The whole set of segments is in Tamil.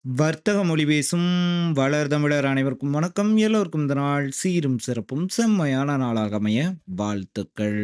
வர்த்தக மொழி பேசும் வளர் தமிழர் அனைவருக்கும் வணக்கம். எல்லோருக்கும் இந்த நாள் சீரும் சிறப்பும் செம்மையான நாளாக அமைய வாழ்த்துக்கள்.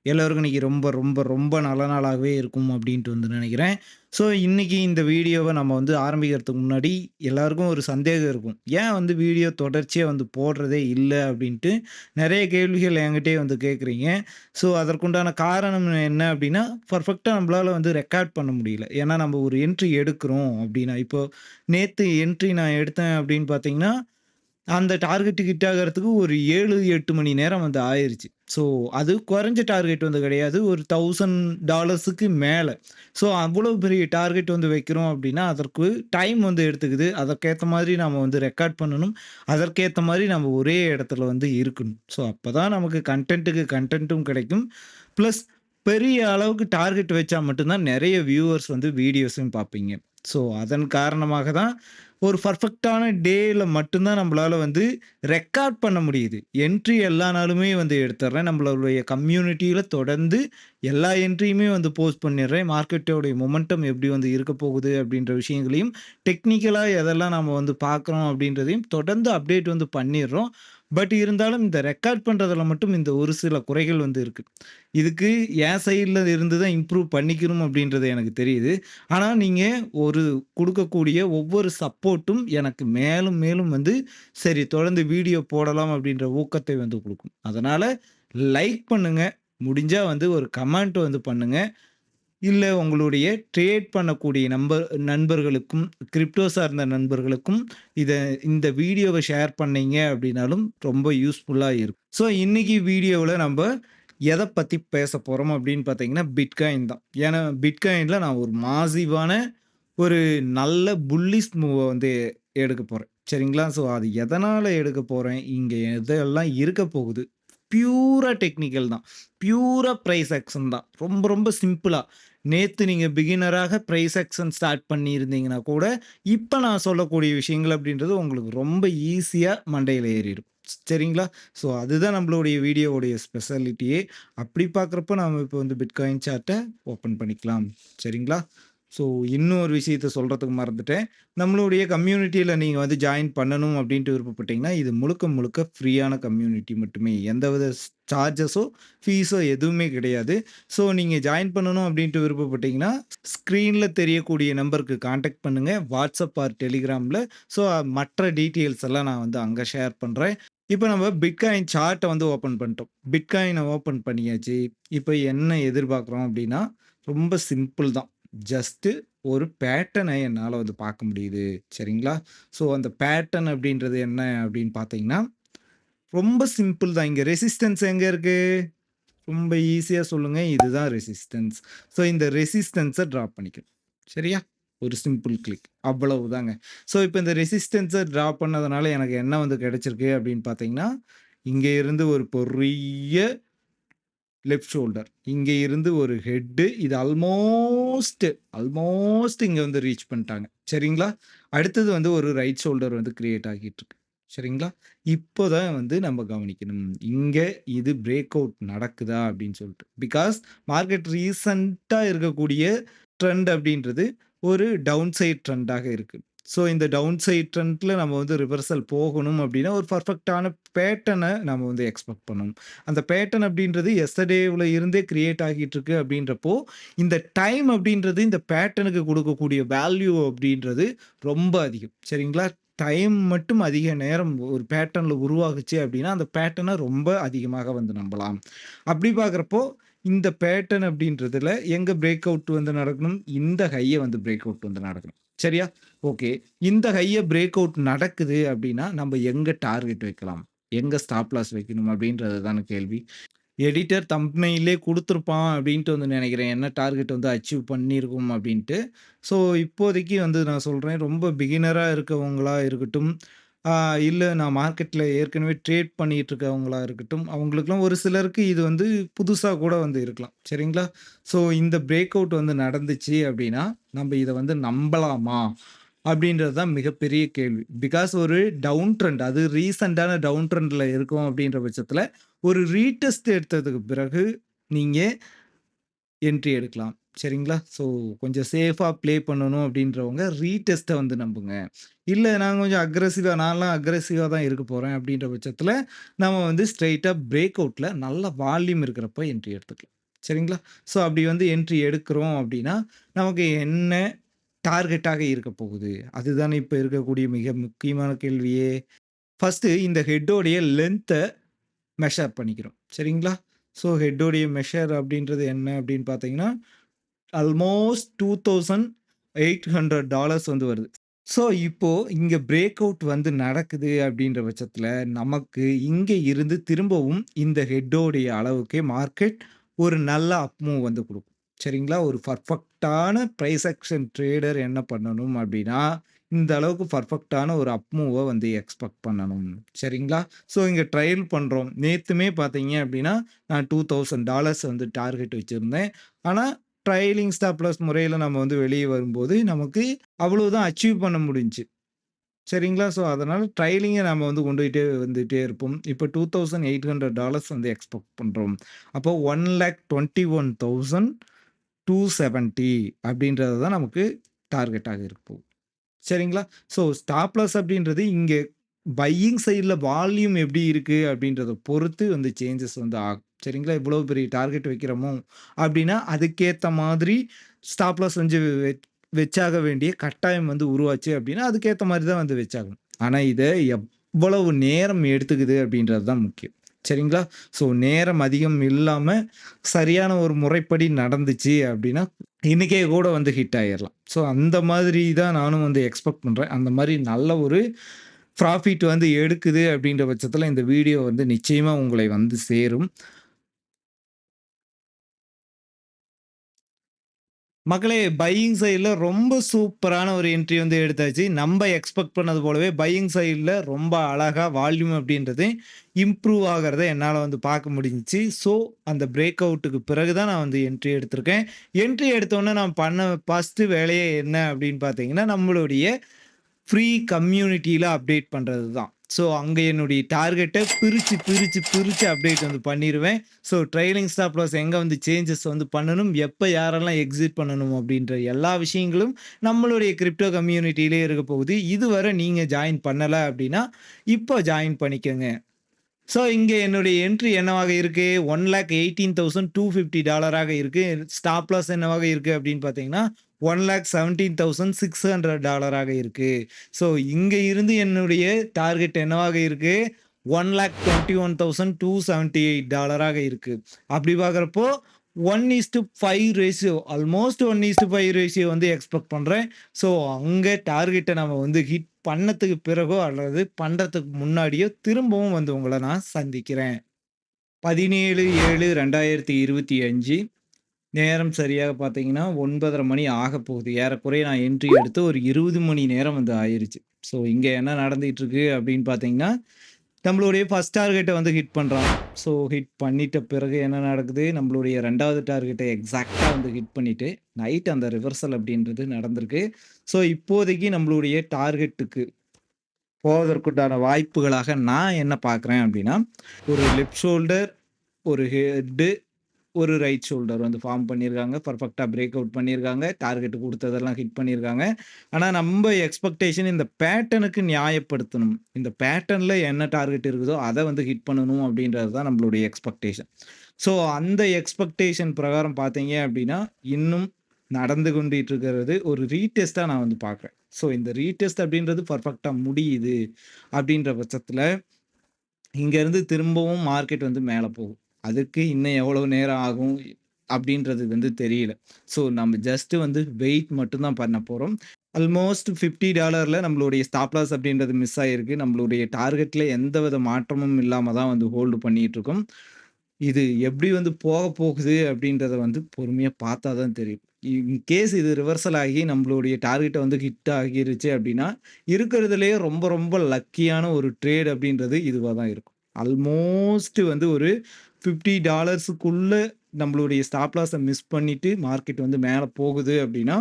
எல்லோருக்கும் இன்னைக்கு ரொம்ப, ரொம்ப, ரொம்ப நல்ல நாளாகவே இருக்கும் அப்டின்ட்டு வந்து நெனைக்கிறேன். ஸோ, இன்னைக்கு இந்த வீடியோவ நம்ம வந்து ஆரம்பிக்கிறதுக்கு முன்னாடி எல்லாருக்கும் ஒரு சந்தேகம் இருக்கும். ஏன் வந்து வீடியோ தொடர்ச்சியா வந்து போடுறதே இல்ல அப்டின்ட்டு நெறைய கேள்விகள் என்கிட்டயே வந்து கேட்குறீங்க. ஸோ, அதற்குண்டான காரணம் என்ன அப்டின்னா, பெர்ஃபெக்ட்டா நம்மளால வந்து ரெக்கார்ட் பண்ண முடியல. ஏன்னா, நம்ம ஒரு என்ட்ரி எடுக்கிறோம் அப்டின்னா, இப்போ நேத்து என்ட்ரி நான் எடுத்தேன் அப்டின்னு பார்த்தீங்கன்னா, அந்த டார்கெட்டுக்கு ஹிட் ஆகுறதுக்கு ஒரு 7, 8 மணி நேரம் வந்து ஆயிருச்சு. ஸோ, அது குறைஞ்ச டார்கெட் வந்து கிடையாது. ஒரு $1000க்கு மேல. ஸோ, அவ்வளவு பெரிய டார்கெட் வந்து வைக்கிறோம் அப்டின்னா, அதற்கு டைம் வந்து எடுத்துக்குது. அதற்கேத்த மாதிரி நாம வந்து ரெக்கார்ட் பண்ணணும். அதற்கேத்த மாரி நம்ம ஒரே இடத்துல வந்து இருக்கணும். ஸோ, அப்பதான் நமக்கு கன்டென்ட்‌க்கு கன்டென்ட்டும் கிடைக்கும். பிளஸ் பெரிய அளவுக்கு டார்கெட் வச்சா மட்டும் தான் நெறைய வியூவர்ஸ் வந்து வீடியோஸையும் பார்ப்பீங்க. ஸோ, அதன் காரணமாக தான் ஒரு பெர்ஃபெக்ட்டான டேல மட்டும் தான் நம்மளால வந்து ரெக்கார்ட் பண்ண முடியுது. என்ட்ரி எல்லா நாளுமே வந்து எடுத்துர்றேன். நம்மளுடைய கம்யூனிட்டில தொடர்ந்து எல்லா என்ட்ரியுமே வந்து போஸ்ட் பண்ணிடுறேன். மார்க்கெட்டோடைய மொமெண்டம் எப்படி வந்து இருக்க போகுது அப்படின்ற விஷயங்களையும், டெக்னிக்கலா எதெல்லாம் நாம வந்து பார்க்குறோம் அப்படின்றதையும் தொடர்ந்து அப்டேட் வந்து பண்ணிடுறோம். பட் இருந்தாலும் இந்த ரெக்கார்ட் பண்றதுல மட்டும் இந்த ஒரு சில குறைகள் வந்து இருக்கு. இதுக்கு என் சைட்ல இருந்து தான் இம்ப்ரூவ் பண்ணிக்கணும் அப்படின்றது எனக்கு தெரியுது. ஆனா, நீங்க ஒரு குடுக்கக்கூடிய ஒவ்வொரு சப்போர்ட்டும் எனக்கு மேலும், மேலும் வந்து சரி தொடர்ந்து வீடியோ போடலாம் அப்படின்ற ஊக்கத்தை வந்து குடுக்கும். அதனால லைக் பண்ணுங்க. முடிஞ்சா வந்து ஒரு கமெண்ட் வந்து பண்ணுங்க. இல்ல உங்களுடைய ட்ரேட் பண்ணக்கூடிய நண்பர்களுக்கும், கிரிப்டோ சார்ந்த நண்பர்களுக்கும் இந்த வீடியோவ ஷேர் பண்ணீங்க அப்படின்னாலும் ரொம்ப யூஸ்ஃபுல்லா இருக்கும். ஸோ இன்னைக்கு வீடியோவுல நம்ப எத பத்தி பேசப் போறோம் அப்படின்னு பார்த்தீங்கன்னா, பிட்காயின் தான். ஏன்னா பிட்காயின்ல நான் ஒரு மாசிவான ஒரு நல்ல புல்லிஷ் மூவ வந்து எடுக்கப் போறேன். சரிங்களா? ஸோ அது எதனால எடுக்கப் போறேன்? இங்க எதெல்லாம் இருக்கப் போகுது? பியூரா டெக்னிக்கல் தான். பியூரா பிரைஸ் ஆக்ஷன் தான். ரொம்ப ரொம்ப சிம்பிளா. நேத்து நீங்க பிகினராக பிரைஸ் ஆக்ஷன் ஸ்டார்ட் பண்ணியிருந்தீங்கன்னா கூட, இப்ப நான் சொல்லக்கூடிய விஷயங்கள் அப்படின்றது உங்களுக்கு ரொம்ப ஈஸியா மண்டையில ஏறிரும். சரிங்களா? ஸோ அதுதான் நம்மளுடைய வீடியோவுடைய ஸ்பெஷாலிட்டியே. அப்படி பார்க்குறப்ப நாம இப்ப வந்து பிட்காயின் சார்ட்ட ஓப்பன் பண்ணிக்கலாம். சரிங்களா? ஸோ இன்னும் ஒரு விஷயத்த சொல்றதுக்கு மறந்துட்டேன். நம்மளுடைய கம்யூனிட்டில நீங்க வந்து ஜாயின் பண்ணணும் அப்டின்ட்டு விருப்பப்பட்டீங்கன்னா, இது முழுக்க முழுக்க ஃப்ரீயான கம்யூனிட்டி மட்டுமே. எந்தவித சார்ஜஸோ, ஃபீஸோ எதுவுமே கிடையாது. ஸோ நீங்க ஜாயின் பண்ணணும் அப்டின்ட்டு விருப்பப்பட்டீங்கன்னா, ஸ்க்ரீன்ல தெரியக்கூடிய நம்பருக்கு கான்டாக்ட் பண்ணுங்க. WhatsApp ஆர் Telegramல. ஸோ மற்ற டீட்டெயில்ஸ் எல்லாம் நான் வந்து அங்க ஷேர் பண்றேன். இப்ப நம்ம பிட்காயின் சார்ட்ட வந்து ஓப்பன் பண்ணிட்டோம். பிட்காயின ஓப்பன் பண்ணியாச்சு. இப்ப என்ன எதிர்பார்க்குறோம் அப்டின்னா, ரொம்ப சிம்பிள் தான். ஜஸ்ட் ஒரு பேட்டர்ன என்னால வந்து பார்க்க முடியுது. சரிங்களா? ஸோ அந்த பேட்டர்ன் அப்படின்றது என்ன அப்படின்னு பார்த்தீங்கன்னா, ரொம்ப சிம்பிள் தான். இங்க ரெசிஸ்டன்ஸ் எங்க இருக்கு? ரொம்ப ஈஸியா சொல்லுங்க. இதுதான் ரெசிஸ்டன்ஸ். ஸோ இந்த ரெசிஸ்டன்ஸ டிராப் பண்ணிக்கணும். சரியா? ஒரு சிம்பிள் கிளிக். அவ்வளவுதாங்க. ஸோ இப்ப இந்த ரெசிஸ்டன்ஸ டிராப் பண்ணதுனால எனக்கு என்ன வந்து கிடைச்சிருக்கு அப்படின்னு பார்த்தீங்கன்னா, இங்க இருந்து ஒரு பெரிய லெஃப்ட் ஷோல்டர். இங்க இருந்து ஒரு ஹெட். இது ஆல்மோஸ்ட் இங்க வந்து ரீச் பண்ணிட்டாங்க. சரிங்களா? அடுத்தது வந்து ஒரு ரைட் ஷோல்டர் வந்து கிரியேட் ஆகிட்டு இருக்கு. சரிங்களா? இப்போ தான் வந்து நம்ம கவனிக்கணும். இங்க இது பிரேக் அவுட் நடக்குதா அப்படின்னு சொல்லிட்டு. பிகாஸ் மார்க்கெட் ரீசென்ட்டா இருக்கக்கூடிய ட்ரெண்ட் அப்படின்றது ஒரு டவுன் சைட் ட்ரெண்டாக இருக்கு. ஸோ இந்த டவுன் சைட் ட்ரெண்ட்ல நம்ம வந்து ரிவர்சல் போகணும் அப்படின்னா, ஒரு பெர்ஃபெக்ட்டான பேட்டர்ன நம்ம வந்து எக்ஸ்பெக்ட் பண்ணணும். அந்த பேட்டர்ன் அப்படின்றது எஸ்டர்டேவ்ல இருந்தே கிரியேட் ஆகிட்டு இருக்கு அப்படின்றப்போ, இந்த டைம் அப்படின்றது இந்த பேட்டர்னுக்கு கொடுக்கக்கூடிய வேல்யூ அப்படின்றது ரொம்ப அதிகம். சரிங்களா? டைம் மட்டும் அதிக நேரம் ஒரு பேட்டர்ன்ல உருவாகுச்சு அப்படின்னா, அந்த பேட்டர்ன ரொம்ப அதிகமாக வந்து நம்பலாம். அப்படி பார்க்குறப்போ, இந்த பேட்டர்ன் அப்படின்றதுல எங்க பிரேக் அவுட் வந்து நடக்கணும்? இந்த ஹைய வந்து பிரேக் அவுட் வந்து நடக்கணும். சரியா? ஓகே. இந்த ஹைய பிரேக் அவுட் நடக்குது அப்படின்னா, நம்ம எங்க டார்கெட் வைக்கலாம்? எங்க ஸ்டாப் லாஸ் வைக்கணும்? அப்படின்றது தான கேள்வி. எடிட்டர் தம்ப்நெயிலே குடுத்துருப்பான் அப்டின்ட்டு வந்து நெனைக்கிறேன். என்ன டார்கெட் வந்து அச்சீவ் பண்ணியிருக்கும் அப்டின்ட்டு. ஸோ, இப்போதைக்கு வந்து நான் சொல்றேன், ரொம்ப பிகினரா இருக்கவங்களா இருக்கட்டும், ஆ இல்ல நான் மார்க்கெட்ல ஏற்கனவே ட்ரேட் பண்ணிட்டு இருக்கவங்களா இருக்கட்டும், அவங்களுக்கெல்லாம் ஒரு சிலருக்கு இது வந்து புதுசா கூட வந்து இருக்கலாம். சரிங்களா? ஸோ, இந்த பிரேக் அவுட் வந்து நடந்துச்சு அப்டின்னா, நம்ப இத வந்து நம்பலாமா? அப்டின்றது தான் மிகப்பெரிய கேள்வி. பிகாஸ் ஒரு டவுன் ட்ரெண்ட் அது ரீசென்ட்டான டவுன் ட்ரெண்ட்ல இருக்கோம் அப்டின்ற பட்சத்தில ஒரு ரீடெஸ்ட் எடுத்ததுக்கு பிறகு, நீங்க என்ட்ரி எடுக்கலாம். சரிங்களா? ஸோ கொஞ்சம் சேஃபா ப்ளே பண்ணணும் அப்படின்றவங்க ரீடெஸ்ட்ட வந்து நம்புங்க. இல்ல நான் கொஞ்சம் நான்லாம் அக்ரெசிவா தான் இருக்க போறேன் அப்படின்ற பட்சத்தில, நம்ம வந்து ஸ்ட்ரெய்ட்டா பிரேக் அவுட்ல நல்ல வால்யூம் இருக்கிறப்ப என்ட்ரி எடுத்துக்கலாம். சரிங்களா? ஸோ அப்படி வந்து என்ட்ரி எடுக்கிறோம் அப்படின்னா, நமக்கு என்ன டார்கெட்டாக இருக்க போகுது? அதுதானே இப்ப இருக்கக்கூடிய மிக முக்கியமான கேள்வியே. ஃபர்ஸ்ட்டு இந்த ஹெட்டோடைய லென்த்த மெஷர் பண்ணிக்கிறோம். சரிங்களா? ஸோ ஹெட்டோடைய மெஷர் அப்படின்றது என்ன அப்படின்னு பார்த்தீங்கன்னா, ஆல்மோஸ்ட் $2,800 வந்து வருது. ஸோ இப்போ இங்க பிரேக் அவுட் வந்து நடக்குது அப்படின்ற பட்சத்தில, நமக்கு இங்க இருந்து திரும்பவும் இந்த ஹெட்டோடைய அளவுக்கே மார்க்கெட் ஒரு நல்ல அப் மூவ் வந்து குடுக்கும். சரிங்களா? ஒரு பெர்ஃபெக்ட்டான பிரைஸ் ஆக்ஷன் ட்ரேடர் என்ன பண்ணணும் அப்படின்னா, இந்த அளவுக்கு பெர்ஃபெக்ட்டான ஒரு அப் மூவ வந்து எக்ஸ்பெக்ட் பண்ணணும். சரிங்களா? ஸோ இங்க ட்ரையல் பண்றோம். நேத்துமே பார்த்தீங்க அப்படின்னா, நான் $2,000 வந்து டார்கெட் வச்சிருந்தேன். ஆனா ட்ரைலிங் ஸ்டாப் லாஸ் முறையில நம்ம வந்து வெளிய வரும்போது, நமக்கு அவ்வளவுதான் அச்சீவ் பண்ண முடிஞ்சுச்சு. சரிங்களா? ஸோ, அதனால ட்ரைலிங்க நம்ம வந்து கொண்டுகிட்டே வந்துட்டே இருப்போம். இப்ப $2,800 வந்து எக்ஸ்பெக்ட் பண்றோம். அப்போ 1,21,270 அப்படின்றது தான் நமக்கு டார்கெட்டாக இருக்க போகுது. சரிங்களா? ஸோ, ஸ்டாப் லாஸ் அப்படின்றது இங்க பையிங் சைட்ல வால்யூம் எப்படி இருக்கு அப்படின்றத பொறுத்து வந்து சேஞ்சஸ் வந்து ஆகும். சரிங்களா? இவ்வளோ பெரிய டார்கெட் வைக்கிறோமோ அப்படின்னா, அதுக்கேத்த மாதிரி ஸ்டாப் லாஸ் வந்து வச்சாக வேண்டிய கட்டாயம் வந்து உருவாச்சு அப்படின்னா, அதுக்கேத்த மாரி தான் வந்து வச்சாகணும். ஆனா, இத எவ்வளவு நேரம் எடுத்துக்குது அப்படின்றது தான் முக்கியம். சரிங்களா? ஸோ, நேரம் அதிகம் இல்லாம சரியான ஒரு முறைப்படி நடந்துச்சு அப்படின்னா, இன்னைக்கே கூட வந்து ஹிட் ஆயிரலாம். ஸோ, அந்த மாதிரி தான் நானும் வந்து எக்ஸ்பெக்ட் பண்றேன். அந்த மாரி நல்ல ஒரு ப்ராஃபிட் வந்து எடுக்குது அப்படின்ற பட்சத்தில இந்த வீடியோ வந்து நிச்சயமா உங்களை வந்து சேரும். மக்களே பையிங் சைட்ல ரொம்ப சூப்பரான ஒரு என்ட்ரி வந்து எடுத்தாச்சு. நம்ப எக்ஸ்பெக்ட் பண்ணது போலவே பையிங் சைட்ல ரொம்ப அழகா வால்யூம் அப்படின்றது இம்ப்ரூவ் ஆகுறத என்னால வந்து பார்க்க முடிஞ்சுச்சு. ஸோ, அந்த பிரேக் அவுட்டுக்கு பிறகு தான் நான் வந்து என்ட்ரி எடுத்திருக்கேன். என்ட்ரி எடுத்தோனே நான் பண்ண ஃபர்ஸ்ட்டு வேலையே என்ன அப்படின்னு பார்த்தீங்கன்னா, நம்மளுடைய ஃப்ரீ கம்யூனிட்டில அப்டேட் பண்றது தான். ஸோ, அங்க என்னுடைய டார்கெட்ட பிரிச்சு அப்டேட் வந்து பண்ணிருவேன். ஸோ, ட்ரெய்லிங் ஸ்டாப் லாஸ் எங்க வந்து சேஞ்சஸ் வந்து பண்ணணும், எப்ப யாரெல்லாம் எக்ஸிட் பண்ணணும் அப்டின்ற எல்லா விஷயங்களும் நம்மளுடைய கிரிப்டோ கம்யூனிட்டிலயே இருக்க போகுது. இதுவரை நீங்க ஜாயின் பண்ணல அப்டின்னா, இப்போ ஜாயின் பண்ணிக்கங்க. ஸோ, இங்க என்னுடைய என்ட்ரி என்னவாக இருக்கு? $1,18,250 இருக்கு. ஸ்டாப் லாஸ் என்னவாக இருக்கு அப்படின்னு பார்த்தீங்கன்னா, $1,17,600 இருக்கு. ஸோ, இங்க இருந்து என்னுடைய டார்கெட் என்னவாக இருக்கு? $1,21,278 இருக்கு. அப்படி பார்க்கிறப்போ 1:5 ரேஷியோ ஆல்மோஸ்ட் 1:5 ரேஷியோ வந்து எக்ஸ்பெக்ட் பண்றேன். ஸோ, அங்க டார்கெட்ட நம்ம வந்து ஹிட் பண்ணதுக்கு பிறகோ அல்லது பண்றதுக்கு முன்னாடியோ திரும்பவும் வந்து உங்கள நான் சந்திக்கிறேன். 17/7/2025 நேரம் சரியாக பார்த்தீங்கன்னா 9:30 மணி ஆகப்போகுது. ஏறக்குறைய நான் என்ட்ரி எடுத்து ஒரு 20 மணி நேரம் வந்து ஆயிருச்சு. ஸோ, இங்க என்ன நடந்துட்டு இருக்கு அப்படின்னு பார்த்தீங்கன்னா, நம்மளுடைய ஃபர்ஸ்ட் டார்கெட்ட வந்து ஹிட் பண்றான். ஸோ, ஹிட் பண்ணிட்ட பிறகு என்ன நடக்குது, நம்மளுடைய 2வது டார்கெட்ட எக்ஸாக்ட்டா வந்து ஹிட் பண்ணிட்டு, நைட் அந்த ரிவர்சல் அப்படின்றது நடந்திருக்கு. ஸோ, இப்போதைக்கு நம்மளுடைய டார்கெட்டுக்கு போவதற்குண்டான வாய்ப்புகளாக நான் என்ன பார்க்குறேன் அப்படின்னா, ஒரு லெஃப்ட் ஷோல்டர், ஒரு ஹெட்டு, ஒரு ரைட் ஷோல்டர் வந்து ஃபார்ம் பண்ணியிருக்காங்க. பெர்ஃபெக்ட்டா பிரேக் அவுட் பண்ணியிருக்காங்க. டார்கெட் குடுத்ததெல்லாம் ஹிட் பண்ணியிருக்காங்க. ஆனா, நம்ப எக்ஸ்பெக்டேஷன் இந்த பேட்டர்னுக்கு நியாயப்படுத்தணும். இந்த பேட்டர்ன்ல என்ன டார்கெட் இருக்குதோ, அத வந்து ஹிட் பண்ணணும் அப்படின்றது தான் நம்மளுடைய எக்ஸ்பெக்டேஷன். ஸோ, அந்த எக்ஸ்பெக்டேஷன் பிரகாரம் பார்த்தீங்க அப்படின்னா, இன்னும் நடந்து கொண்டிட்டு இருக்கிறது ஒரு ரீடெஸ்ட்டா நான் வந்து பார்க்குறேன். ஸோ, இந்த ரீடெஸ்ட் அப்படின்றது பெர்ஃபெக்ட்டா முடியுது அப்படின்ற பட்சத்தில இங்கேருந்து திரும்பவும் மார்க்கெட் வந்து மேல போகும். அதுக்கு இன்னும் எவ்வளவு நேரம் ஆகும் அப்படின்றது வந்து தெரியல. ஸோ நம்ம ஜஸ்ட் வந்து வெயிட் மட்டும் தான் பண்ண போறோம். ஆல்மோஸ்ட் $50ல நம்மளுடைய ஸ்டாப் லாஸ் அப்படின்றது மிஸ் ஆயிருக்கு. நம்மளுடைய டார்கெட்ல எந்தவித மாற்றமும் இல்லாம தான் வந்து ஹோல்டு பண்ணிட்டு இருக்கோம். இது எப்படி வந்து போகுது அப்படின்றத வந்து பொறுமையா பார்த்தா தான் தெரியும். இன்கேஸ் இது ரிவர்சல் ஆகி நம்மளுடைய டார்கெட்ட வந்து ஹிட் ஆகிருச்சு அப்படின்னா, இருக்கிறதுலயே ரொம்ப ரொம்ப லக்கியான ஒரு ட்ரேட் அப்படின்றது இதுவா தான் இருக்கும். ஆல்மோஸ்ட் வந்து ஒரு $50க்குள்ள நம்மளுடைய ஸ்டாப் லாஸ மிஸ் பண்ணிட்டு மார்க்கெட் வந்து மேல போகுது அப்படின்னா,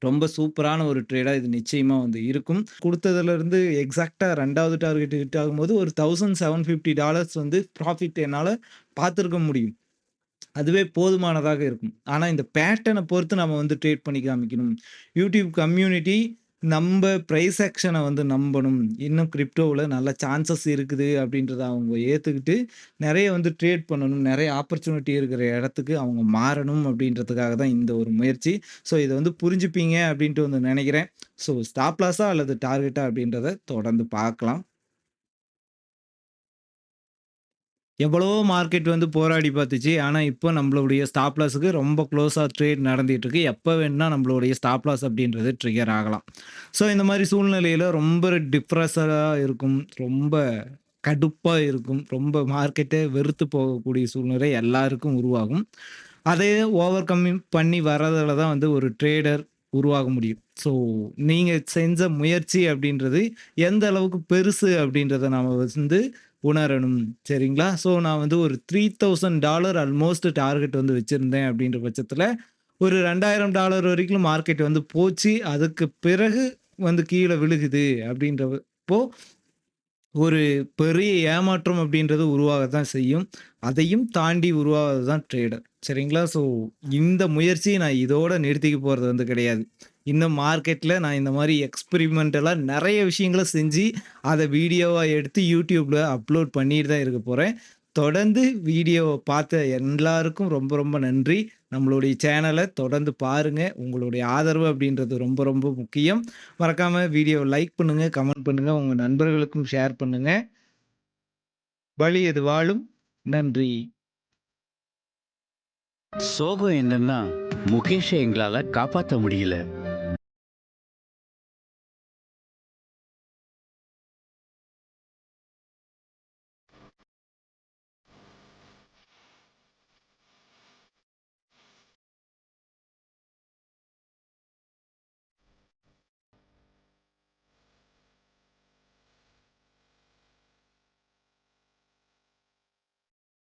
ரொம்ப சூப்பரான ஒரு ட்ரேடா இது நிச்சயமா வந்து இருக்கும். குடுத்ததுலருந்து எக்ஸாக்ட்டா 2வது டார்கெட் ஹிட் ஆகும்போது ஒரு $1,750 வந்து ப்ராஃபிட் என்னால பார்த்திருக்க முடியும். அதுவே போதுமானதாக இருக்கும். ஆனா, இந்த பேட்டர்ன பொறுத்து நம்ம வந்து ட்ரேட் பண்ணி காமிக்கணும். யூடியூப் கம்யூனிட்டி நம்ப பிரைஸ் ஆக்ஷன வந்து நம்பணும். இன்னும் கிரிப்டோவுல நல்ல சான்சஸ் இருக்குது அப்படின்றத அவங்க ஏத்துக்கிட்டு, நெறைய வந்து ட்ரேட் பண்ணணும். நெறைய ஆப்பர்ச்சுனிட்டி இருக்கிற இடத்துக்கு அவங்க மாறணும் அப்படின்றதுக்காக தான் இந்த ஒரு முயற்சி. ஸோ, இத வந்து புரிஞ்சுப்பீங்க அப்படின்ட்டு வந்து நெனைக்கிறேன். ஸோ, ஸ்டாப் லாஸா அல்லது டார்கெட்டா அப்படின்றத தொடர்ந்து பார்க்கலாம். எவ்வளவோ மார்க்கெட் வந்து போராடி பார்த்துச்சு. ஆனா, இப்போ நம்மளுடைய ஸ்டாப் லாஸ்க்கு ரொம்ப க்ளோஸா ட்ரேட் நடந்துட்டு இருக்கு. எப்ப வேணுனா நம்மளுடைய ஸ்டாப் லாஸ் அப்படின்றது ட்ரிகர் ஆகலாம். ஸோ, இந்த மாரி சூழ்நிலையில ரொம்ப டிப்ரஸரா இருக்கும். ரொம்ப கடுப்பா இருக்கும். ரொம்ப மார்க்கெட்டே வெறுத்து போகக்கூடிய சூழ்நிலை எல்லாருக்கும் உருவாகும். அதே ஓவர் கம்மிங் பண்ணி வர்றதுல தான் வந்து ஒரு ட்ரேடர் உருவாக முடியும். ஸோ, நீங்க செஞ்ச முயற்சி அப்படின்றது எந்த அளவுக்கு பெருசு அப்படின்றத நாம வந்து உணரணும். சரிங்களா? ஸோ, நான் வந்து ஒரு $3000 ஆல்மோஸ்ட் டார்கெட் வந்து வச்சிருந்தேன் அப்படின்ற பட்சத்தில, ஒரு $2000 வரைக்கும் மார்க்கெட் வந்து போச்சு. அதுக்கு பிறகு வந்து கீழ விழுகுது அப்படின்றப்போ ஒரு பெரிய ஏமாற்றம் அப்படின்றது உருவாக தான் செய்யும். அதையும் தாண்டி உருவாவது தான் ட்ரேடர். சரிங்களா? ஸோ, இந்த முயற்சிய நான் இதோட நிறுத்திக்க போறது வந்து கிடையாது. இன்னும் மார்க்கெட்ல நான் இந்த மாரி எக்ஸ்பெரிமென்டலா நெறைய விஷயங்கள செஞ்சு, அத வீடியோவா எடுத்து YouTubeல அப்லோட் பண்ணிட்டு தான் இருக்க போறேன். தொடர்ந்து வீடியோவ பார்த்த எல்லாருக்கும் ரொம்ப ரொம்ப நன்றி. நம்மளுடைய சேனல தொடர்ந்து பாருங்க. உங்களுடைய ஆதரவு அப்படின்றது ரொம்ப ரொம்ப முக்கியம். மறக்காம வீடியோவ லைக் பண்ணுங்க, கமெண்ட் பண்ணுங்க. உங்க நண்பர்களுக்கும் ஷேர் பண்ணுங்க. வலியது வாழும். நன்றி. சோகம் என்னன்னா, முகேஷ எங்களால காப்பாத்த முடியல.